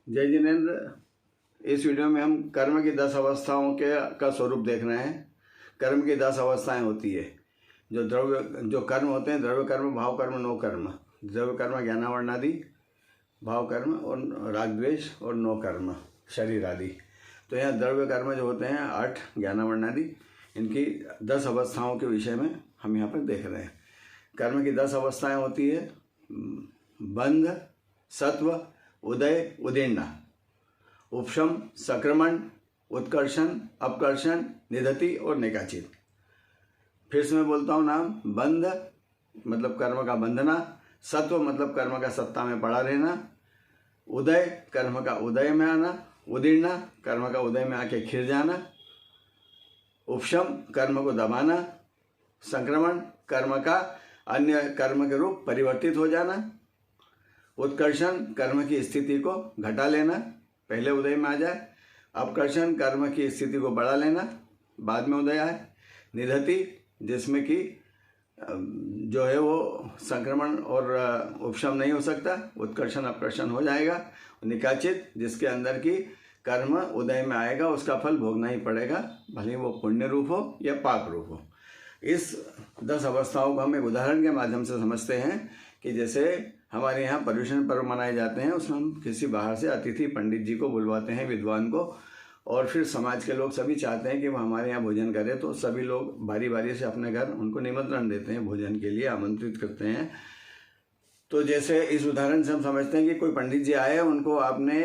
जय जिनेन्द्र। इस वीडियो में हम कर्म की 10 अवस्थाओं का स्वरूप देख रहे हैं। कर्म की 10 अवस्थाएं होती है। जो कर्म होते हैं, द्रव्य कर्म, भाव कर्म, नो कर्म। द्रव्य कर्म ज्ञानावर्णादि, भाव कर्म और राग द्वेष, और नो कर्म शरीर आदि। तो यहाँ द्रव्य कर्म जो होते हैं 8 ज्ञानावर्णादि, इनकी 10 अवस्थाओं के विषय में हम यहाँ पर देख रहे हैं। कर्म की 10 अवस्थाएं होती है: बंध, सत्व, उदय, उदीर्णा, उपशम, संक्रमण, उत्कर्षण, अपकर्षण, निधति और निकाचित। फिर से मैं बोलता हूँ नाम: बंध मतलब कर्म का बंधना, सत्व मतलब कर्म का सत्ता में पड़ा रहना, उदय कर्म का उदय में आना, उदीर्णा कर्म का उदय में आके खिर जाना, उपशम कर्म को दबाना, संक्रमण कर्म का अन्य कर्म के रूप परिवर्तित हो जाना, उत्कर्षण कर्म की स्थिति को घटा लेना, पहले उदय में आ जाए, अपकर्षण कर्म की स्थिति को बढ़ा लेना, बाद में उदय आए, निधति जिसमें कि जो है वो संक्रमण और उपशम नहीं हो सकता, उत्कर्षण अपकर्षण हो जाएगा, निकाचित जिसके अंदर की कर्म उदय में आएगा, उसका फल भोगना ही पड़ेगा, भले वो पुण्य रूप हो या पाप रूप हो। इस 10 अवस्थाओं को हम एक उदाहरण के माध्यम से समझते हैं कि जैसे हमारे यहाँ पर्युषण पर्व मनाए जाते हैं, उसमें हम किसी बाहर से अतिथि पंडित जी को बुलवाते हैं, विद्वान को, और फिर समाज के लोग सभी चाहते हैं कि वो हमारे यहाँ भोजन करें, तो सभी लोग बारी बारी से अपने घर उनको निमंत्रण देते हैं, भोजन के लिए आमंत्रित करते हैं। तो जैसे इस उदाहरण से हम समझते हैं कि कोई पंडित जी आए, उनको आपने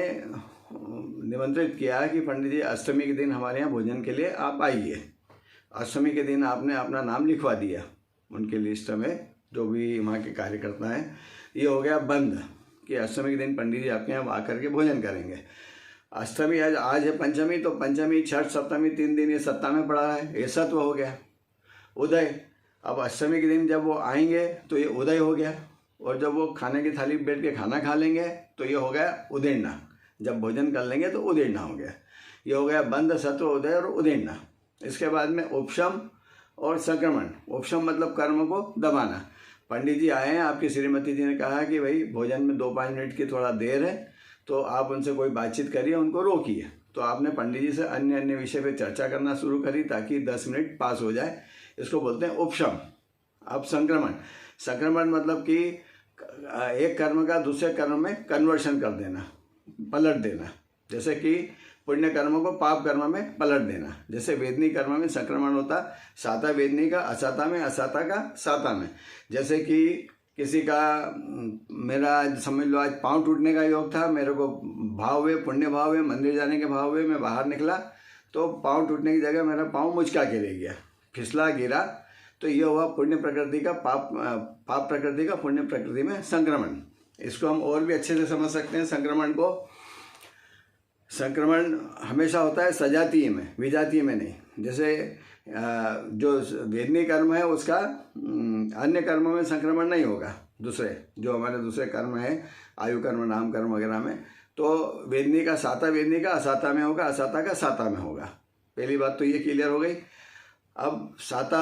निमंत्रित किया कि पंडित जी अष्टमी के दिन हमारे यहाँ भोजन के लिए आप आइए। अष्टमी के दिन आपने अपना नाम लिखवा दिया उनके लिस्ट में, जो भी वहाँ के कार्यकर्ता हैं। ये हो गया बंद कि अष्टमी के दिन पंडित जी आपके यहाँ आकर के भोजन करेंगे। अष्टमी आज है पंचमी, तो पंचमी, छठ, सप्तमी 3 दिन ये सत्ता में पड़ा है, ये सत्व हो गया। उदय, अब अष्टमी के दिन जब वो आएंगे तो ये उदय हो गया, और जब वो खाने की थाली पर बैठ के खाना खा लेंगे तो ये हो गया उदीर्णा। जब भोजन कर लेंगे तो उदीर्णा हो गया। ये हो गया बंध, सत्व, उदय और उदीर्णा। इसके बाद में उपशम और संक्रमण। उपशम मतलब कर्म को दबाना। पंडित जी आए हैं, आपकी श्रीमती जी ने कहा कि भाई भोजन में 2-5 मिनट की थोड़ा देर है, तो आप उनसे कोई बातचीत करिए, उनको रोकिए। तो आपने पंडित जी से अन्य विषय पे चर्चा करना शुरू करी ताकि 10 मिनट पास हो जाए। इसको बोलते हैं उपशम। अब संक्रमण। संक्रमण मतलब कि एक कर्म का दूसरे कर्म में कन्वर्शन कर देना, पलट देना। जैसे कि पुण्य कर्म को पाप कर्म में पलट देना। जैसे वेदनी कर्म में संक्रमण होता, साता वेदनी का असाता में, असाता का साता में। जैसे कि किसी का, मेरा समझ लो आज पाँव टूटने का योग था, मेरे को भाव है, पुण्य भाव है, मंदिर जाने के भाव है, मैं बाहर निकला तो पाँव टूटने की जगह मेरा पाँव मुचका के रह गया, फिसला, गिरा, तो ये हुआ पुण्य प्रकृति का पाप प्रकृति का पुण्य प्रकृति में संक्रमण। इसको हम और भी अच्छे से समझ सकते हैं संक्रमण को। संक्रमण हमेशा होता है सजातीय में, विजातीय में नहीं। जैसे जो वेदनी कर्म है उसका अन्य कर्मों में संक्रमण नहीं होगा। दूसरे जो हमारे दूसरे कर्म है, आयु कर्म, नाम कर्म वगैरह में, तो वेदनी का साता वेदनी का असाता में होगा, असाता का साता में होगा। पहली बात तो ये क्लियर हो गई। अब साता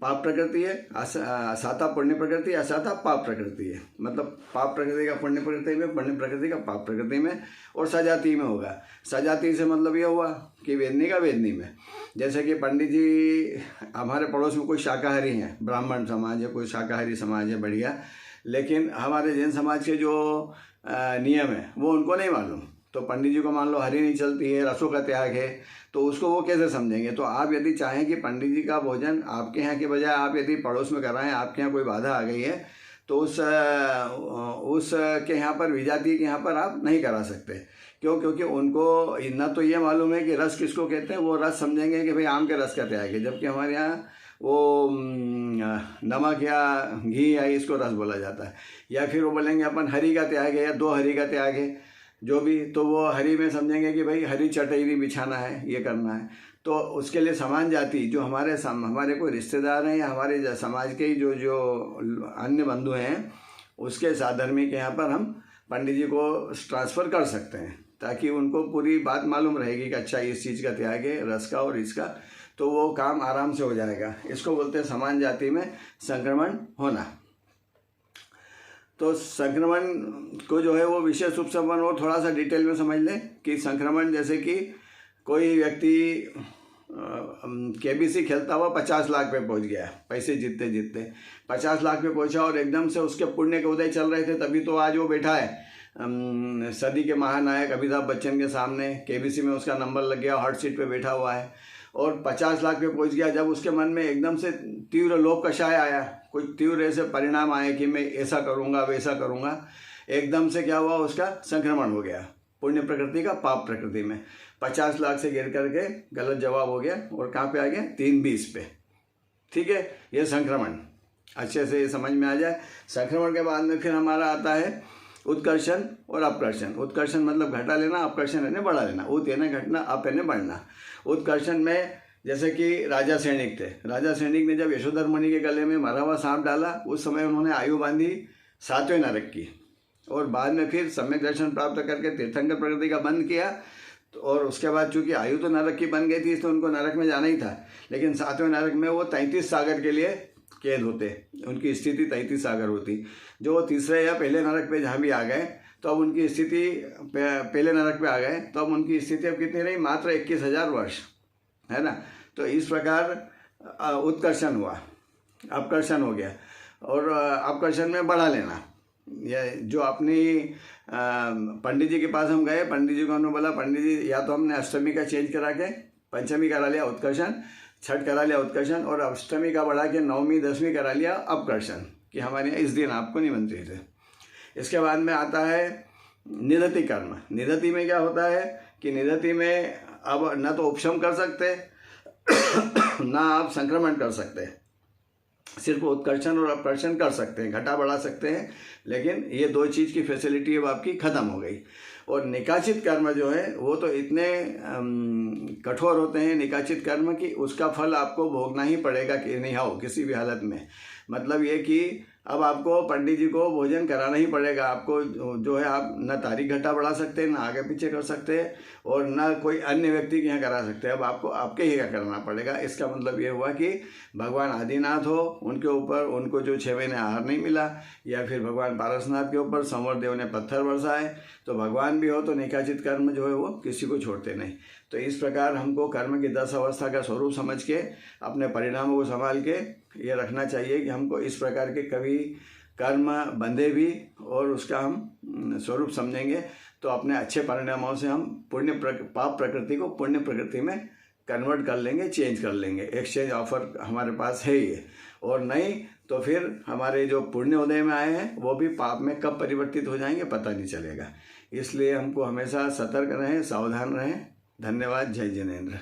पाप प्रकृति है, साता पुण्य प्रकृति, असाता पाप प्रकृति है। मतलब पाप प्रकृति का पुण्य प्रकृति में, पुण्य प्रकृति का पाप प्रकृति में, और सजाती में होगा। सजाती से मतलब ये हुआ कि वेदनी का वेदनी में। जैसे कि पंडित जी हमारे पड़ोस में कोई शाकाहारी हैं, ब्राह्मण समाज है, कोई शाकाहारी समाज है, बढ़िया, लेकिन हमारे जैन समाज के जो नियम है वो उनको नहीं मालूम। तो पंडित जी को मान लो हरी नहीं चलती है, रसों का त्याग है, तो उसको वो कैसे समझेंगे। तो आप यदि चाहें कि पंडित जी का भोजन आपके यहाँ के बजाय आप यदि पड़ोस में कराएं, आपके यहाँ कोई बाधा आ गई है, तो उस के यहाँ पर, विजाति के यहाँ पर आप नहीं करा सकते। क्यों? क्योंकि उनको ना तो ये मालूम है कि रस किसको कहते हैं, वो रस समझेंगे कि भाई आम के रस का त्याग है, जबकि हमारे यहाँ वो नमक या घी या इसको रस बोला जाता है। या फिर वो बोलेंगे अपन हरी का त्याग है या 2 हरी का त्याग है, जो भी, तो वो हरी में समझेंगे कि भाई हरी चटई बिछाना है, ये करना है। तो उसके लिए समान जाति जो हमारे कोई रिश्तेदार हैं या हमारे समाज के ही जो अन्य बंधु हैं, उसके साधर्मी के यहाँ पर हम पंडित जी को ट्रांसफ़र कर सकते हैं, ताकि उनको पूरी बात मालूम रहेगी कि अच्छा इस चीज़ का त्याग है, रस का और इसका, तो वो काम आराम से हो जाएगा। इसको बोलते हैं समान जाति में संक्रमण होना। तो संक्रमण को जो है वो विशेष रूप से अपन वो थोड़ा सा डिटेल में समझ लें कि संक्रमण जैसे कि कोई व्यक्ति केबीसी खेलता हुआ 50 लाख पे पहुंच गया, पैसे जीतते जीतते 50 लाख पे पहुंचा और एकदम से उसके पुण्य के उदय चल रहे थे, तभी तो आज वो बैठा है सदी के महानायक अमिताभ बच्चन के सामने। केबीसी में उसका नंबर लग गया, हॉट सीट पे बैठा हुआ है और 50 लाख पे पहुंच गया। जब उसके मन में एकदम से तीव्र लोभ कषाय आया, कोई तीव्र ऐसे परिणाम आए कि मैं ऐसा करूँगा वैसा करूँगा, एकदम से क्या हुआ, उसका संक्रमण हो गया पुण्य प्रकृति का पाप प्रकृति में। 50 लाख से गिर करके गलत जवाब हो गया और कहाँ पे आ गया, 320 पे। ठीक है, ये संक्रमण अच्छे से ये समझ में आ जाए। संक्रमण के बाद में फिर हमारा आता है उत्कर्षण और अपकर्षण। उत्कर्षण मतलब घटा लेना, अपकर्षण यानी बढ़ा लेना। उत यानी घटना, अप यानी बढ़ना। उत्कर्षण में जैसे कि राजा सैनिक थे, राजा सैनिक ने जब यशोधर मुनि के गले में मरा हुआ सांप डाला, उस समय उन्होंने आयु बांधी 7वें नरक की और बाद में फिर सम्यक दर्शन प्राप्त करके तीर्थंकर प्रकृति का बंद किया। और उसके बाद चूंकि आयु तो नरक की बन गई थी, इसलिए उनको नरक में जाना ही था, लेकिन 7वें नरक में वो 33 सागर के लिए कैद होते, उनकी स्थिति 33 सागर होती। जो वो तीसरे या पहले नरक पे जहाँ भी आ गए तो अब उनकी स्थिति पहले नरक पे आ गए तो अब उनकी स्थिति अब कितनी रही, मात्र 21,000 वर्ष, है ना। तो इस प्रकार उत्कर्षण हुआ, अपकर्षण हो गया। और अपकर्षण में बढ़ा लेना, ये जो अपनी पंडित जी के पास हम गए, पंडित जी को हमने बोला पंडित जी या तो हमने अष्टमी का चेंज करा के पंचमी करा लिया उत्कर्षण, छठ करा लिया उत्कर्षण और अष्टमी का बढ़ा के नवमी 10वीं करा लिया अपकर्षण, कि हमारे यहाँ इस दिन आपको निमंत्रित है। इसके बाद में आता है निधति कर्म। निधति में क्या होता है कि निधति में अब न तो उपशम कर सकते ना आप संक्रमण कर सकते, सिर्फ उत्कर्षण और अपकर्षण कर सकते हैं, घटा बढ़ा सकते हैं, लेकिन ये दो चीज़ की फैसिलिटी अब आपकी ख़त्म हो गई। और निकाचित कर्म जो है वो तो इतने कठोर होते हैं निकाचित कर्म कि उसका फल आपको भोगना ही पड़ेगा कि नहीं हो किसी भी हालत में। मतलब ये कि अब आपको पंडित जी को भोजन कराना ही पड़ेगा। आपको जो है आप न तारीख घटा बढ़ा सकते हैं, न आगे पीछे कर सकते हैं और न कोई अन्य व्यक्ति के यहाँ करा सकते हैं। अब आपको आपके ही क्या करना पड़ेगा। इसका मतलब ये हुआ कि भगवान आदिनाथ हो, उनके ऊपर उनको जो 6 महीने आहार नहीं मिला, या फिर भगवान पारसनाथ के ऊपर संवर देव ने पत्थर बरसाए, तो भगवान भी हो तो निकाचित कर्म जो है वो किसी को छोड़ते नहीं। तो इस प्रकार हमको कर्म की 10 अवस्था का स्वरूप समझ के अपने परिणामों को संभाल के ये रखना चाहिए कि हमको इस प्रकार के कभी कर्म बंधे भी और उसका हम स्वरूप समझेंगे तो अपने अच्छे परिणामों से हम पाप प्रकृति को पुण्य प्रकृति में कन्वर्ट कर लेंगे, चेंज कर लेंगे। एक्सचेंज ऑफर हमारे पास है ये, और नहीं तो फिर हमारे जो पुण्य उदय में आए हैं वो भी पाप में कब परिवर्तित हो जाएंगे पता नहीं चलेगा। इसलिए हमको हमेशा सतर्क रहें, सावधान रहें। धन्यवाद। जय जिनेंद्र।